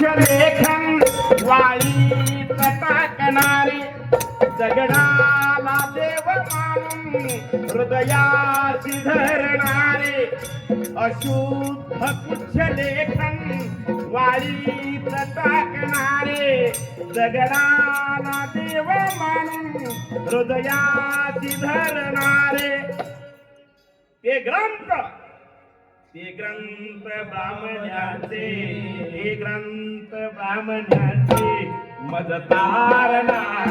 लेखन वाळी टाकणारे दगडाला देव मानून हृदयाची धरणारे अशुद्ध पुच्छ लेखन वाळी टाकणारे दगडाला देव मानून हृदयाची धरणारे ते ग्रंथ ब्राह्मणाचे हे ग्रंथ ब्राह्मणाचे मज तारणार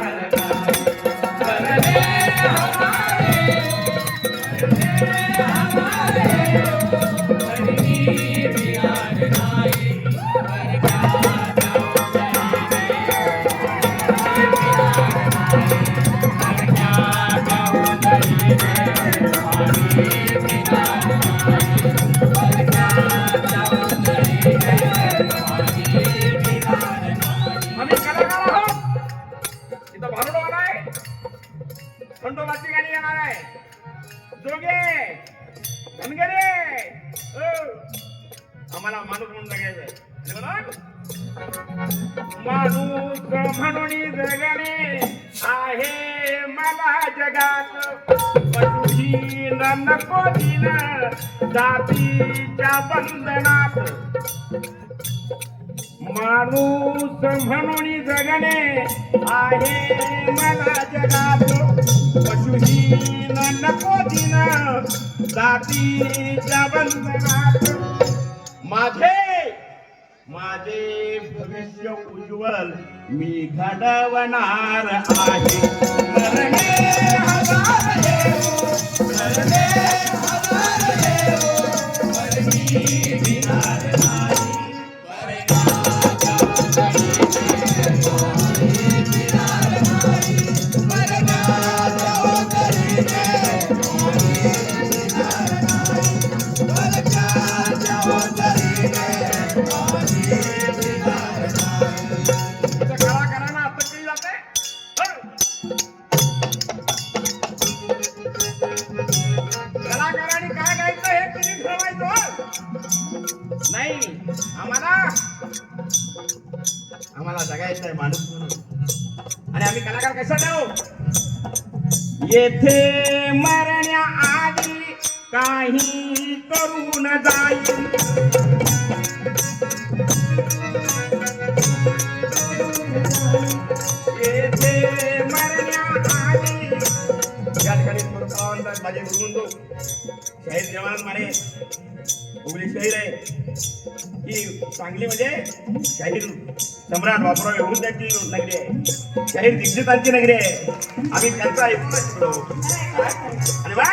खंडोबाची गाणी येणार आहे जोगे धनगरे आम्हाला माणूस म्हणून जगायचंय माणूस म्हणून जगणे आहे मला जगात पशुहीन नको दिन जातीच्या बंधनात माणूस म्हणून जगणे आहे मला जगात पशुहीन नको दिन जातीच्या बंधनात माझे भविष्य उज्ज्वल मी घडवणार आहे मरणे हजार येवो, मरणे हजार येवो, मरणी विणार नाही नाही आम्हाला जगायचंय माणूस म्हणून आणि आम्ही कलाकार कसा जाऊ येथे मरण्याआधी काही करून जाईल येथे मरण्याआधी या ठिकाणी माझे गुरुबंधू शाहीर जवान माने उगली शाहीर आहे ही चांगली म्हणजे शाहीर सम्राट बापूराव येऊनची नगरी आहे शाहीर दीक्षितांची नगरी आहे आम्ही त्यांचा ऐकूनच शिकलो आणि मग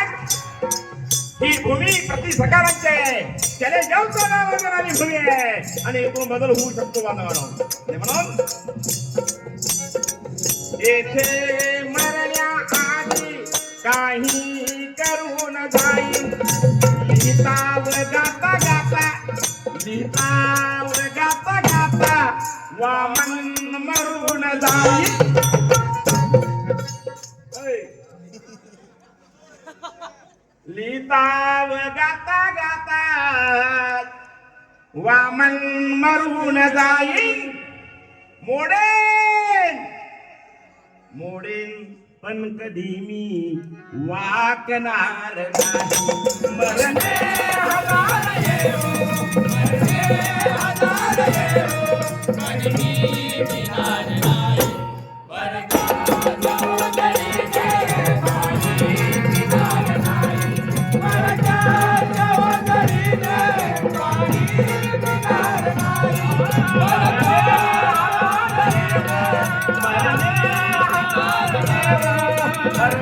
ही भूमी प्रति सकारांची आहे त्याने जेवचा नावाची भूमी आहे आणि तो बदल होऊ शकतो बांधवांनो म्हणून येथे मरण्याआधी काही करून जाईल लिहितावर गाता गाता लिहितावर गाता गाता वामन मरून जाईल लिहितावर गाता गाता वामन मरून जाईल मोडेन मोडेन पण कधी मी वाकणार नाही मरणे हजार येवो, मरणे हजार येवो, मरणी विणार नाही वरका जाऊ दरीचे पाणी विणार नाही वरका जाऊ दरीचे पाणी विणार नाही मरणे हजार